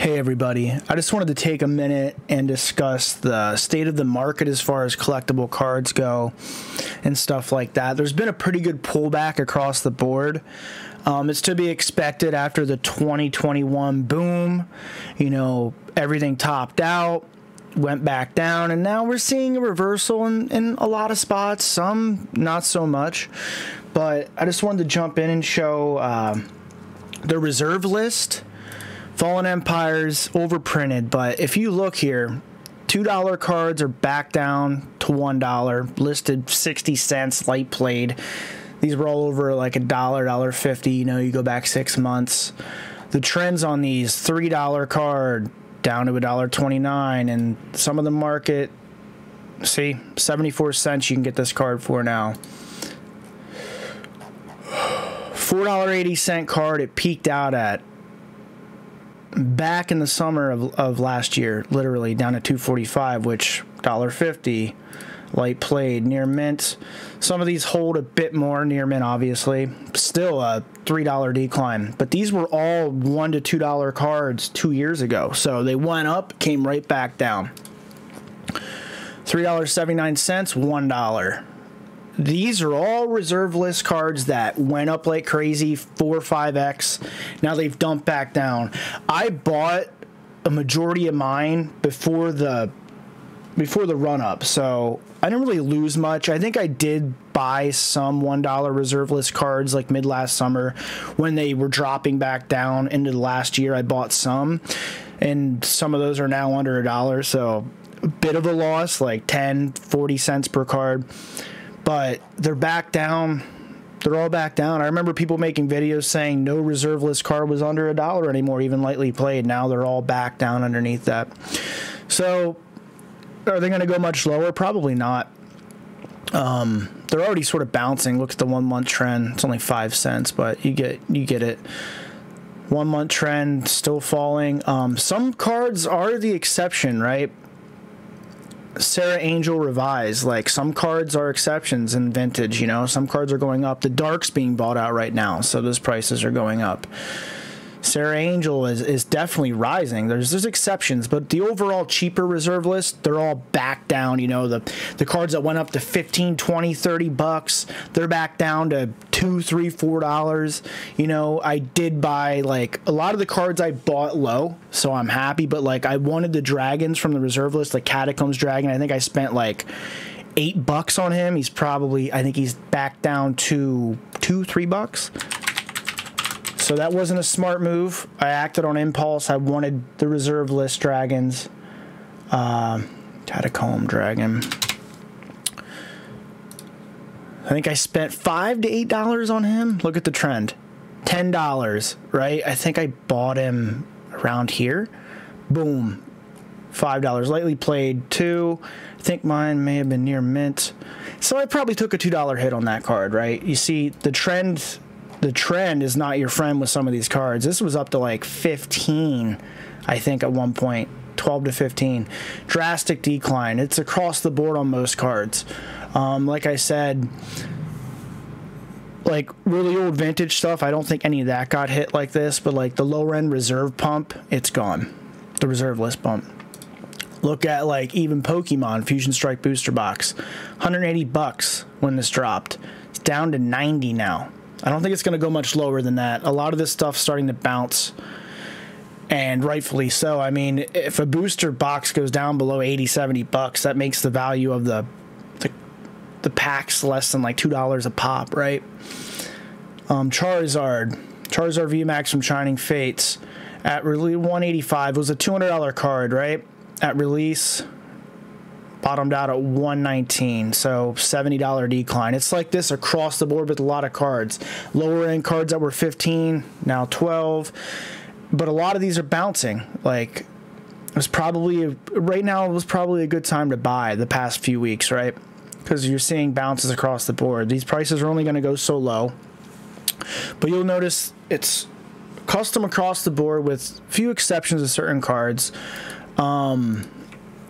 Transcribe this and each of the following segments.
Hey everybody, I just wanted to take a minute and discuss the state of the market as far as collectible cards go and stuff like that. There's been a pretty good pullback across the board. It's to be expected after the 2021 boom. You know, everything topped out, went back down, and now we're seeing a reversal in a lot of spots, some not so much. But I just wanted to jump in and show the reserve list. Fallen Empires overprinted, but if you look here, $2 cards are back down to $1, listed 60 cents, light played. These were all over like $1, $1.50, you know, you go back 6 months. The trends on these, $3 card down to $1.29, and some of the market, see, 74 cents you can get this card for now. $4.80 card, it peaked out at back in the summer of last year, literally down to $2.45, which $1.50 light played. Near mint, some of these hold a bit more. Near mint, obviously, still a $3 decline, but these were all $1 to $2 cards 2 years ago, so they went up, came right back down. $3.79, $1. These are all reserve list cards that went up like crazy, 4 or 5x. Now they've dumped back down. I bought a majority of mine before the run up, so I didn't really lose much. I think I did buy some $1 reserve list cards like mid last summer when they were dropping back down into the last year. I bought some, and some of those are now under $1, so a bit of a loss, like 10, 40 cents per card. But they're back down. They're all back down. I remember people making videos saying no reserve list card was under $1 anymore, even lightly played. Now they're all back down underneath that. So are they going to go much lower? Probably not. They're already sort of bouncing. Look at the 1 month trend. It's only 5 cents, but you get it. 1 month trend still falling. Some cards are the exception, right? Sarah Angel Revised, like some cards are exceptions in vintage, you know, some cards are going up. The Dark's being bought out right now, so those prices are going up. Sarah Angel is definitely rising. There's exceptions, but the overall cheaper reserve list, they're all back down. You know, the cards that went up to 15, 20, 30 bucks, they're back down to $2, $3, $4. You know, I did buy like a lot of the cards I bought low, so I'm happy, but like I wanted the dragons from the reserve list, like Catacombs Dragon. I think I spent like $8 on him. He's probably, I think he's back down to $2, $3. So that wasn't a smart move. I acted on impulse. I wanted the reserve list dragons. Catacomb Dragon. I think I spent $5 to $8 on him. Look at the trend. $10, right? I think I bought him around here. Boom. $5. Lightly played, 2. I think mine may have been near mint. So I probably took a $2 hit on that card, right? You see, the trend is not your friend with some of these cards. This was up to like 15, I think, at one point. 12 to 15. Drastic decline. It's across the board on most cards. Like I said, like really old vintage stuff, I don't think any of that got hit like this, but like the lower end reserve pump, it's gone. The reserve list pump. Look at like even Pokemon Fusion Strike Booster Box. 180 bucks when this dropped. It's down to 90 now. I don't think it's going to go much lower than that. A lot of this stuff's starting to bounce, and rightfully so. I mean, if a booster box goes down below 80, 70 bucks, that makes the value of the packs less than like $2 a pop, right? Charizard VMAX from Shining Fates at release 185. It was a $200 card, right? At release, bottomed out at 119, so $70 decline. It's like this across the board with a lot of cards. Lower end cards that were 15, now 12, but a lot of these are bouncing. Like it was probably right now. It was probably a good time to buy the past few weeks, right? Because you're seeing bounces across the board. These prices are only going to go so low, but you'll notice it's custom across the board with few exceptions of certain cards.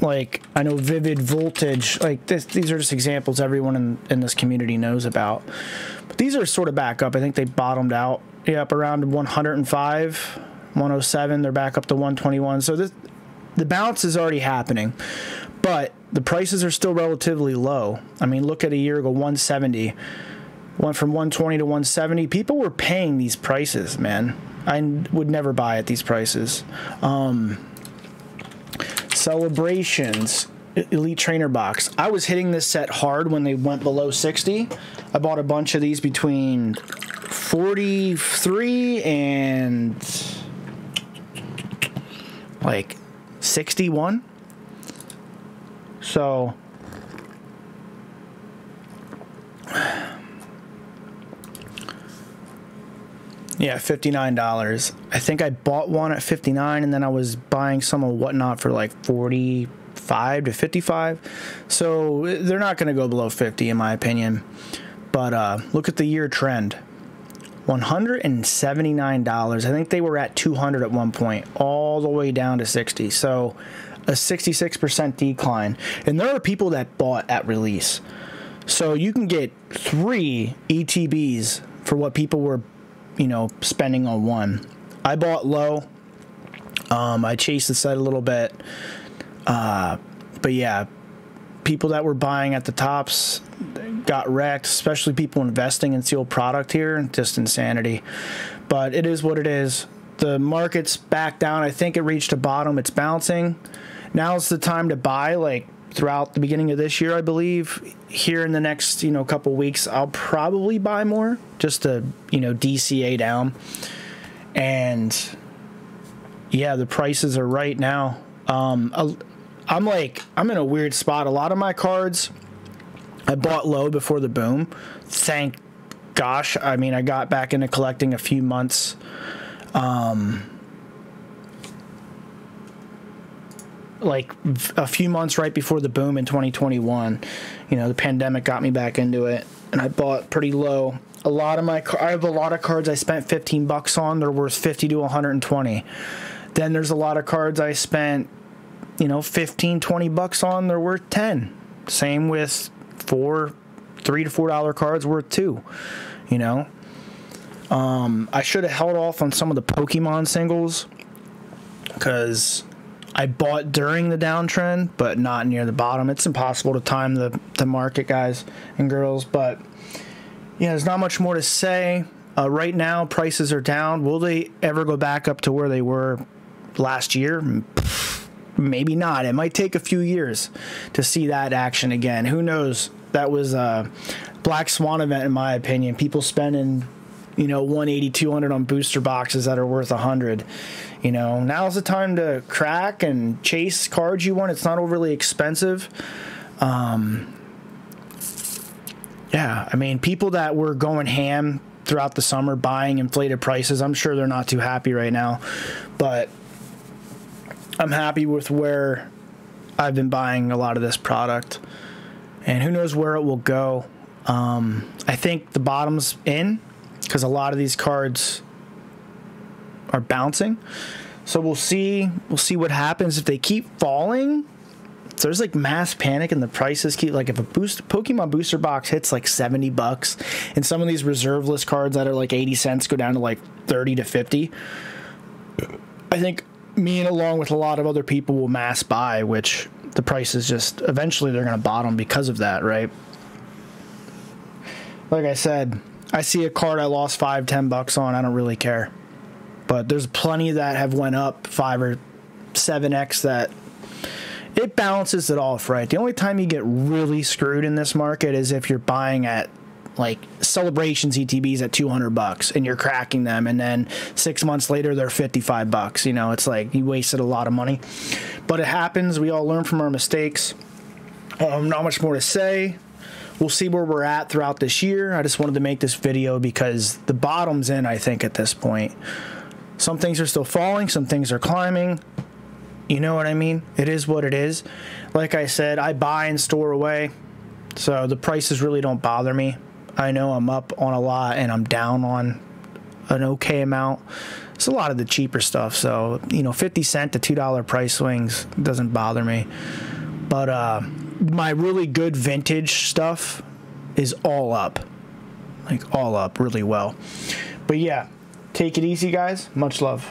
Like I know Vivid Voltage, like these are just examples everyone in this community knows about. But these are sort of back up. I think they bottomed out, up around 105 107, they're back up to 121. So the bounce is already happening, but the prices are still relatively low. I mean, look at a year ago, 170. Went from 120 to 170. People were paying these prices, man. I would never buy at these prices. Celebrations, Elite Trainer Box. I was hitting this set hard when they went below 60. I bought a bunch of these between 43 and like 61. So yeah, $59. I think I bought one at 59, and then I was buying some of Whatnot for like 45 to 55. So they're not going to go below 50 in my opinion. But look at the year trend. $179. I think they were at 200 at one point, all the way down to 60. So a 66% decline. And there are people that bought at release. So you can get 3 ETBs for what people were, you know, spending on one. I bought low. I chased the set a little bit. But yeah, people that were buying at the tops got wrecked, especially people investing in sealed product here. Just insanity. But it is what it is. The market's back down. I think it reached a bottom. It's bouncing. Now's the time to buy, like throughout the beginning of this year, I believe. Here in the next, you know, couple weeks, I'll probably buy more just to, you know, DCA down. And yeah, the prices are right now. I'm in a weird spot. A lot of my cards I bought low before the boom. Thank gosh. I mean, I got back into collecting a few months. Like a few months right before the boom in 2021. You know, the pandemic got me back into it, and I bought pretty low. A lot of I have a lot of cards I spent $15 on. They're worth 50 to 120. Then there's a lot of cards I spent, you know, 15, 20 bucks on. They're worth 10. Same with $3 to $4 cards worth 2. You know, I should have held off on some of the Pokemon singles because I bought during the downtrend, but not near the bottom. It's impossible to time the market, guys and girls. But yeah, there's not much more to say. Right now, prices are down. Will they ever go back up to where they were last year? Maybe not. It might take a few years to see that action again. Who knows? That was a black swan event, in my opinion. People spending, you know, 180, 200 on booster boxes that are worth 100. You know, now's the time to crack and chase cards you want. It's not overly expensive. Yeah, I mean, people that were going ham throughout the summer buying inflated prices, I'm sure they're not too happy right now. But I'm happy with where I've been buying a lot of this product. And who knows where it will go. I think the bottom's in because a lot of these cards are bouncing. So we'll see what happens if they keep falling. So there's like mass panic and the prices keep, like if a Pokemon booster box hits like $70 and some of these reserve list cards that are like 80 cents go down to like 30 to 50, I think me and along with a lot of other people will mass buy, which the prices just eventually they're going to bottom because of that, right? Like I said, I see a card I lost $5-10 on, I don't really care. But there's plenty that have went up 5 or 7x that it balances it off, right? The only time you get really screwed in this market is if you're buying at like Celebrations ETBs at $200 and you're cracking them, and then 6 months later they're $55. You know, it's like you wasted a lot of money. But it happens. We all learn from our mistakes. Not much more to say. We'll see where we're at throughout this year. I just wanted to make this video because the bottom's in, I think, at this point. Some things are still falling, some things are climbing. You know what I mean? It is what it is. Like I said, I buy and store away, so the prices really don't bother me. I know I'm up on a lot and I'm down on an okay amount. It's a lot of the cheaper stuff, so, you know, 50 cent to $2 price swings doesn't bother me. But my really good vintage stuff is all up. Like, all up really well. But yeah, take it easy, guys. Much love.